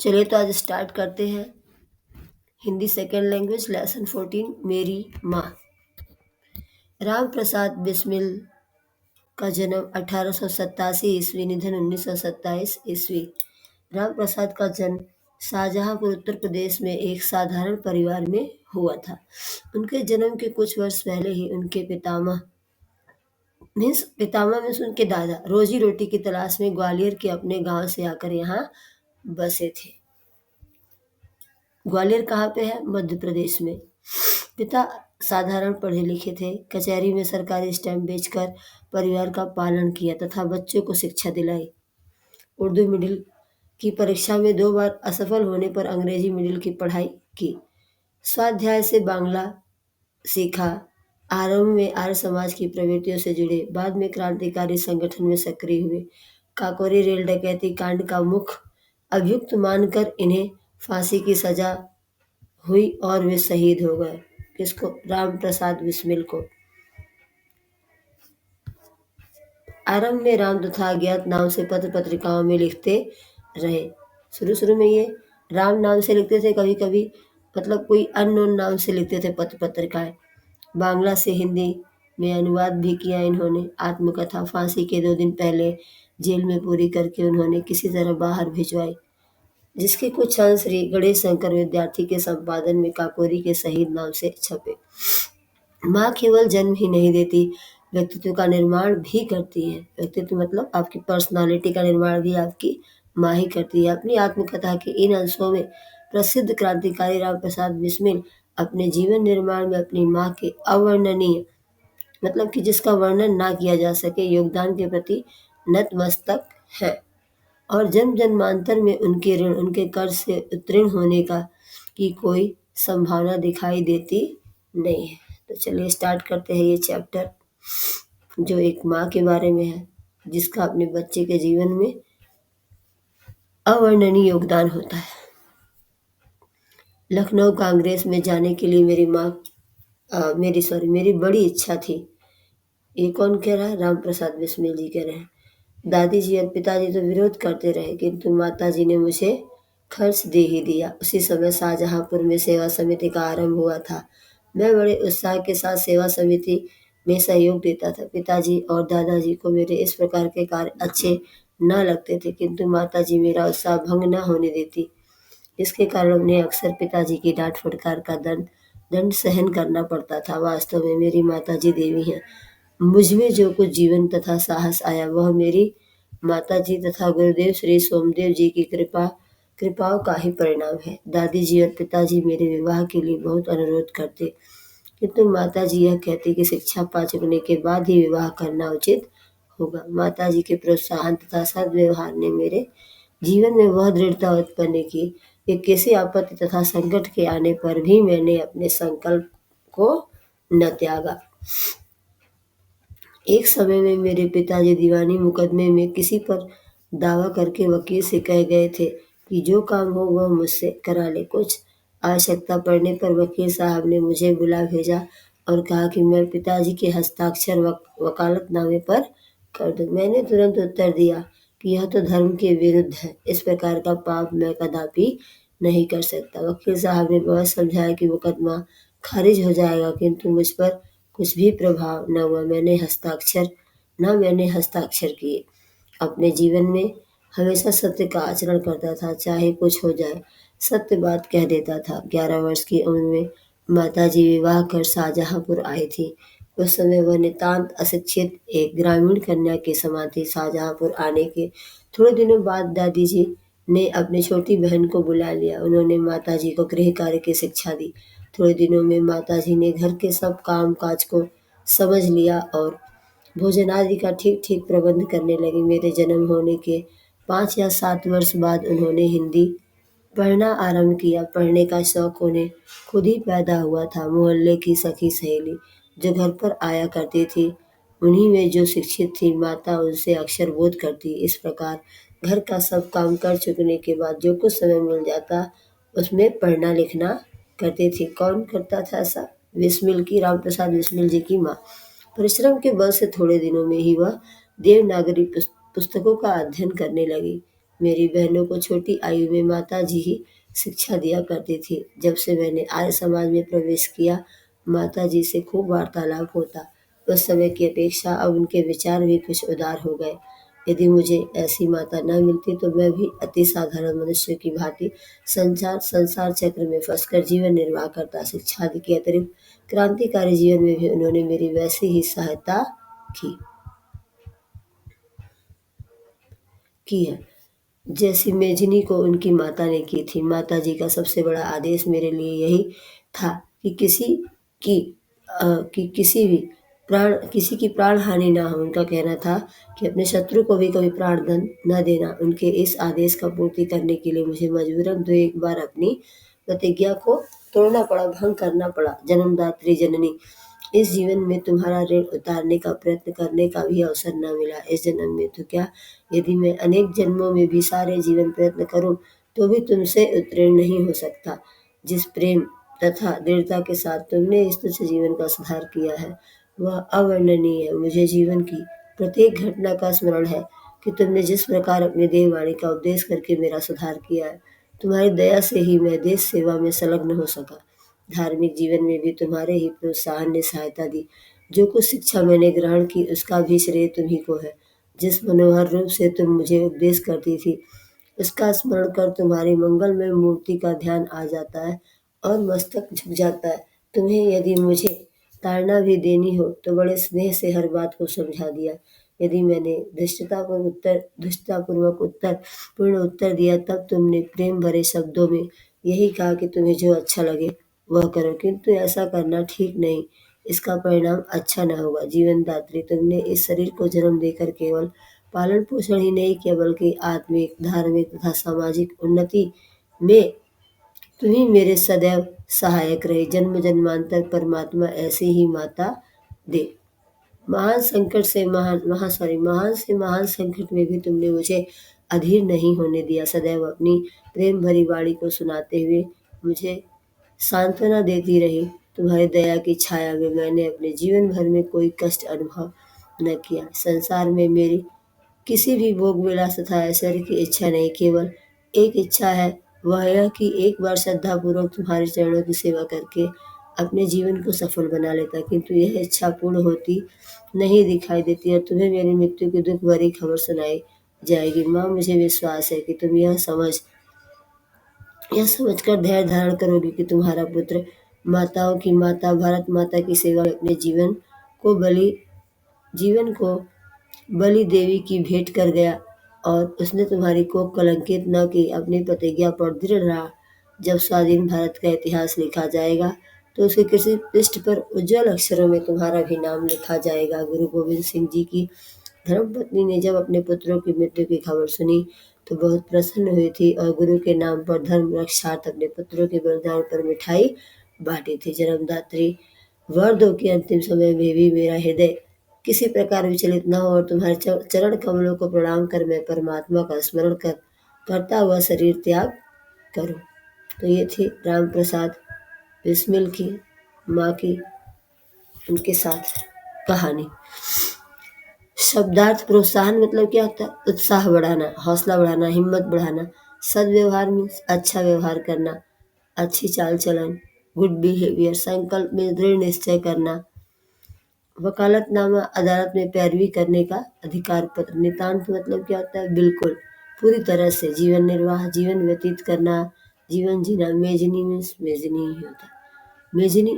चलिए तो आज स्टार्ट करते हैं। हिंदी सेकेंड लैंग्वेज लेसन 14 मेरी माँ। राम प्रसाद बिस्मिल का जन्म 1887 ईस्वी, निधन 1927 ईस्वी। राम प्रसाद का जन्म शाहजहांपुर उत्तर प्रदेश में एक साधारण परिवार में हुआ था। उनके जन्म के कुछ वर्ष पहले ही उनके पितामह मीन्स उनके दादा रोजी रोटी की तलाश में ग्वालियर के अपने गांव से आकर यहाँ बसे थे। ग्वालियर कहाँ पे है? मध्य प्रदेश में। पिता साधारण पढ़े लिखे थे। कचहरी में सरकारी स्टैंप बेचकर परिवार का पालन किया तथा बच्चों को शिक्षा दिलाई। उर्दू मिडिल की परीक्षा में 2 बार असफल होने पर अंग्रेजी मिडिल की पढ़ाई की। स्वाध्याय से बांग्ला सीखा। आरंभ में आर्य समाज की प्रवृत्तियों से जुड़े, बाद में क्रांतिकारी संगठन में सक्रिय हुए। काकोरी रेल डकैती कांड का मुख्य अभियुक्त मानकर इन्हें फांसी की सजा हुई और वे शहीद हो गए। किसको? राम प्रसाद बिस्मिल को। आरंभ में राम तथा अज्ञात नाम से पत्र पत्रिकाओं में लिखते रहे। शुरू में ये राम नाम से लिखते थे, कभी कभी मतलब कोई अननोन नाम से लिखते थे पत्र पत्रिकाएं। बांग्ला से हिंदी में अनुवाद भी किया इन्होंने। आत्मकथा फांसी के 2 दिन पहले जेल में पूरी करके उन्होंने किसी तरह बाहर भिजवाई, जिसके कुछ अंश श्री गणेश शंकर विद्यार्थी के संपादन में काकोरी के शहीद नाम से छपे। माँ केवल जन्म ही नहीं देती, व्यक्तित्व का निर्माण भी करती है। व्यक्तित्व मतलब आपकी पर्सनालिटी का निर्माण भी आपकी माँ ही करती है। अपनी आत्मकथा के इन अंशों में प्रसिद्ध क्रांतिकारी राम प्रसाद बिस्मिल अपने जीवन निर्माण में अपनी माँ के अवर्णनीय, मतलब कि जिसका वर्णन ना किया जा सके, योगदान के प्रति नतमस्तक है और जन्म जन्मांतर में उनके ऋण, उनके कर्ज से उत्तीर्ण होने की कोई संभावना दिखाई देती नहीं है। तो चलिए स्टार्ट करते हैं ये चैप्टर, जो एक माँ के बारे में है, जिसका अपने बच्चे के जीवन में अवर्णनीय योगदान होता है। लखनऊ कांग्रेस में जाने के लिए मेरी बड़ी इच्छा थी। ये कौन कह रहा है? राम प्रसाद बिस्मिल जी कह रहे हैं। दादी जी और पिताजी तो विरोध करते रहे, किंतु माता जी ने मुझे खर्च दे ही दिया। उसी समय शाहजहांपुर में सेवा समिति का आरंभ हुआ था। मैं बड़े उत्साह के साथ सेवा समिति में सहयोग देता था। पिताजी और दादाजी को मेरे इस प्रकार के कार्य अच्छे न लगते थे, किंतु माता जी मेरा उत्साह भंग न होने देती, जिसके कारण उन्हें अक्सर पिताजी की डांट फटकार का दंड सहन करना पड़ता था। वास्तव में मेरी माता जी देवी हैं। मुझमें जो कुछ जीवन तथा साहस आया वह मेरी माताजी तथा गुरुदेव श्री सोमदेव जी की कृपाओं का ही परिणाम है। दादी जी और पिताजी मेरे विवाह के लिए बहुत अनुरोध करते, किंतु माताजी यह कहती कि शिक्षा पा चुकने के बाद ही विवाह करना उचित होगा। माताजी के प्रोत्साहन तथा सद्व्यवहार ने मेरे जीवन में वह दृढ़ता उत्पन्न की कि किसी आपत्ति तथा संकट के आने पर भी मैंने अपने संकल्प को न त्यागा। एक समय में मेरे पिताजी दीवानी मुकदमे में किसी पर दावा करके वकील से कह गए थे कि जो काम हो वह मुझसे करा ले। कुछ आवश्यकता पड़ने पर वकील साहब ने मुझे बुला भेजा और कहा कि मैं पिताजी के हस्ताक्षर वकालतनामे पर कर दूं। मैंने तुरंत उत्तर दिया कि यह तो धर्म के विरुद्ध है, इस प्रकार का पाप मैं कदापि नहीं कर सकता। वकील साहब ने बहुत समझाया कि मुकदमा खारिज हो जाएगा, किंतु मुझ पर कुछ भी प्रभाव न हुआ। मैंने हस्ताक्षर किए। अपने जीवन में हमेशा सत्य का आचरण करता था, चाहे कुछ हो जाए सत्य बात कह देता था। 11 वर्ष की उम्र में माताजी विवाह कर शाहजहांपुर आई थी। उस समय वह नितांत अशिक्षित एक ग्रामीण कन्या के समान थी। शाहजहांपुर आने के थोड़े दिनों बाद दादी जी ने अपनी छोटी बहन को बुला लिया। उन्होंने माताजी को गृह कार्य की शिक्षा दी। थोड़े दिनों में माताजी ने घर के सब काम काज को समझ लिया और भोजन आदि का ठीक ठीक प्रबंध करने लगी। मेरे जन्म होने के 5 या 7 वर्ष बाद उन्होंने हिंदी पढ़ना आरंभ किया। पढ़ने का शौक उन्हें खुद ही पैदा हुआ था। मोहल्ले की सखी सहेली जो घर पर आया करती थी, उन्हीं में जो शिक्षित थी, माता उनसे अक्षर बोध करती। इस प्रकार घर का सब काम कर चुकने के बाद जो कुछ समय मिल जाता उसमें पढ़ना लिखना करती थी। कौन करता था ऐसा? राम प्रसाद बिस्मिल जी की माँ। परिश्रम के बल से थोड़े दिनों में ही वह देवनागरी पुस्तकों का अध्ययन करने लगी। मेरी बहनों को छोटी आयु में माता जी ही शिक्षा दिया करती थी। जब से मैंने आर्य समाज में प्रवेश किया, माता जी से खूब वार्तालाप होता। उस समय की अपेक्षा अब उनके विचार भी कुछ उदार हो गए। यदि मुझे ऐसी माता न मिलती तो मैं भी अति साधारण मनुष्य की भांति संसार चक्र में फंसकर जीवन निर्वाह करता। शिक्षा आदि के अतिरिक्त क्रांतिकारी जीवन में भी उन्होंने मेरी वैसी ही सहायता की की है जैसी मेजनी को उनकी माता ने की थी। माता जी का सबसे बड़ा आदेश मेरे लिए यही था कि की किसी की प्राण हानि ना हो। उनका कहना था कि अपने शत्रु को भी कभी प्राणदंड न देना। उनके इस आदेश का पूर्ति करने के लिए मुझे मजबूरन तो एक बार अपनी प्रतिज्ञा को तोड़ना पड़ा, भंग करना पड़ा। जन्मदात्री जननी, इस जीवन में तुम्हारा ऋण उतारने का प्रयत्न करने का भी अवसर न मिला। इस जन्म में तो क्या, यदि मैं अनेक जन्मों में भी सारे जीवन प्रयत्न करूं तो भी तुमसे उत्तीर्ण नहीं हो सकता। जिस प्रेम तथा दृढ़ता के साथ तुमने इस तुच्छ जीवन का सुधार किया है वह अवर्णनीय है। मुझे जीवन की प्रत्येक घटना का स्मरण है कि तुमने जिस प्रकार अपनी देहवाणी का उपदेश करके मेरा सुधार किया है। तुम्हारी दया से ही मैं देश सेवा में संलग्न हो सका। धार्मिक जीवन में भी तुम्हारे ही प्रोत्साहन ने सहायता दी। जो कुछ शिक्षा मैंने ग्रहण की उसका भी श्रेय तुम्ही को है। जिस मनोहर रूप से तुम मुझे उपदेश करती थी उसका स्मरण कर तुम्हारी मंगलमय मूर्ति का ध्यान आ जाता है और मस्तक झुक जाता है। तुम्हें यदि मुझे ताड़ना भी देनी हो तो बड़े स्नेह से हर बात को समझा दिया। यदि मैंने धृष्टतापूर्वक उत्तर पूर्ण उत्तर दिया तब तुमने प्रेम भरे शब्दों में यही कहा कि तुम्हें जो अच्छा लगे वह करो, किंतु ऐसा करना ठीक नहीं। इसका परिणाम अच्छा न होगा। जीवन दात्री, तुमने इस शरीर को जन्म देकर केवल पालन पोषण ही नहीं किया बल्कि आत्मिक, धार्मिक तथा सामाजिक उन्नति में तुम ही मेरे सदैव सहायक रहे। जन्म जन्मांतर परमात्मा ऐसी ही माता दे। महान से महान संकट में भी तुमने मुझे अधीर नहीं होने दिया। सदैव अपनी प्रेम भरी वाणी को सुनाते हुए मुझे सांत्वना देती रही। तुम्हारी दया की छाया में मैंने अपने जीवन भर में कोई कष्ट अनुभव न किया। संसार में मेरी किसी भी भोग विलास तथा ऐश्वर्य की इच्छा नहीं, केवल एक इच्छा है, वह यह कि एक बार श्रद्धा पूर्वक तुम्हारे चरणों की सेवा करके अपने जीवन को सफल बना लेता। किंतु यह इच्छा पूर्ण होती नहीं दिखाई देती और तुम्हें मेरी मृत्यु की दुख भरी खबर सुनाई जाएगी। माँ, मुझे विश्वास है कि तुम यह समझकर धैर्य धारण करोगे कि तुम्हारा पुत्र माताओं की माता भारत माता की सेवा में अपने जीवन को बलि देवी की भेंट कर गया और उसने तुम्हारी कोख कलंकित न की। अपनी प्रतिज्ञा पर दृढ़ रहा। जब स्वाधीन भारत का इतिहास लिखा जाएगा तो उसके किसी पृष्ठ पर उज्जवल अक्षरों में तुम्हारा भी नाम लिखा जाएगा। गुरु गोविंद सिंह जी की धर्मपत्नी ने जब अपने पुत्रों की मृत्यु की खबर सुनी तो बहुत प्रसन्न हुई थी और गुरु के नाम पर धर्म रक्षार्थ अपने पुत्रों के बलिदान पर मिठाई बांटी थी। जन्मदात्री, वर दो कि अंतिम समय में भी मेरा हृदय किसी प्रकार विचलित न हो और तुम्हारे चरण कमलों को प्रणाम कर मैं परमात्मा का स्मरण करता हुआ शरीर त्याग करूं। तो ये थी राम प्रसाद बिस्मिल की माँ की उनके साथ कहानी। शब्दार्थ प्रोत्साहन मतलब क्या होता है? उत्साह बढ़ाना, हौसला बढ़ाना, हिम्मत बढ़ाना। सद्व्यवहार मीन्स अच्छा व्यवहार करना, अच्छी चाल चलन, गुड बिहेवियर, संकल्प में दृढ़ निश्चय करना। वकालतनामा, अदालत में पैरवी करने का अधिकार पत्र। नितांत मतलब क्या होता है? बिल्कुल, पूरी तरह से जीवन निर्वाह, जीवन व्यतीत करना, जीवन जीना। मेजनी मीन्स मेजनी ही होता है। मेजनी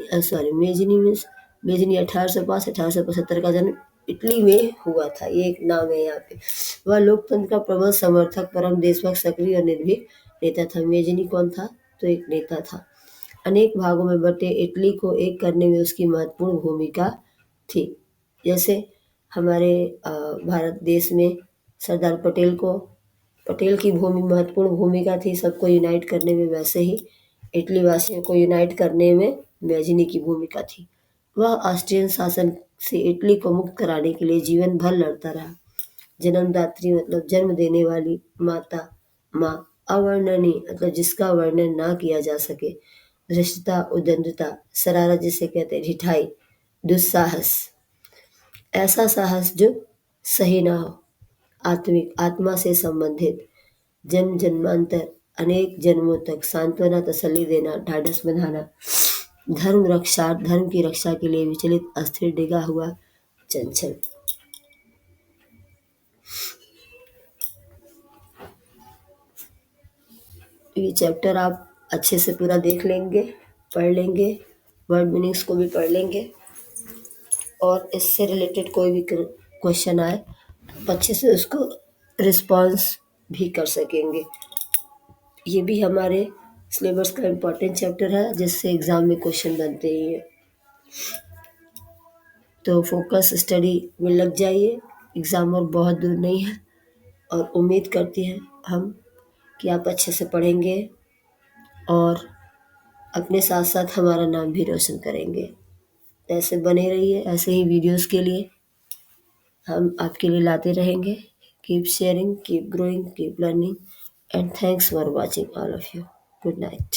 मीन्स मेजनी 1805-1875 का जन्म इटली में हुआ था। ये एक नाम है यहाँ पे। वह लोकतंत्र का प्रबल समर्थक, परम देशभक्त, सक्रिय और निर्भीक नेता था। मेजनी कौन था? तो एक नेता था। अनेक भागों में बटे इटली को एक करने में उसकी महत्वपूर्ण भूमिका थी। जैसे हमारे भारत देश में सरदार पटेल की महत्वपूर्ण भूमिका थी सबको यूनाइट करने में, वैसे ही इटली वासियों को यूनाइट करने में मैजिनी की भूमिका थी। वह ऑस्ट्रियन शासन से इटली को मुक्त कराने के लिए जीवन भर लड़ता रहा। जन्मदात्री मतलब जन्म देने वाली माता, माँ। अवर्णनीय मतलब जिसका वर्णन ना किया जा सके। धृष्टता, उद्दंडता, शरारत जिसे कहते हैं, ढिठाई, दुस्साहस, ऐसा साहस जो सही ना हो, आत्मा से संबंधित। जन्म जन्मांतर अनेक जन्मों तक सांत्वना तसल्ली देना, ढाढ़स बंधाना, धर्म की रक्षा के लिए विचलित अस्थिर डिगा हुआ चंचल। ये चैप्टर आप अच्छे से पूरा देख लेंगे, पढ़ लेंगे, वर्ड मीनिंग्स को भी पढ़ लेंगे और इससे रिलेटेड कोई भी क्वेश्चन आए आप अच्छे से उसको रिस्पॉन्स भी कर सकेंगे। ये भी हमारे सिलेबस का इम्पोर्टेंट चैप्टर है जिससे एग्ज़ाम में क्वेश्चन बनते ही हैं। तो फोकस स्टडी में लग जाइए, एग्ज़ाम और बहुत दूर नहीं है और उम्मीद करती हैं हम कि आप अच्छे से पढ़ेंगे और अपने साथ साथ हमारा नाम भी रोशन करेंगे। ऐसे बने रहिए, ऐसे ही वीडियोस के लिए हम आपके लिए लाते रहेंगे। Keep sharing, keep growing, keep learning and thanks for watching all of you. Good night.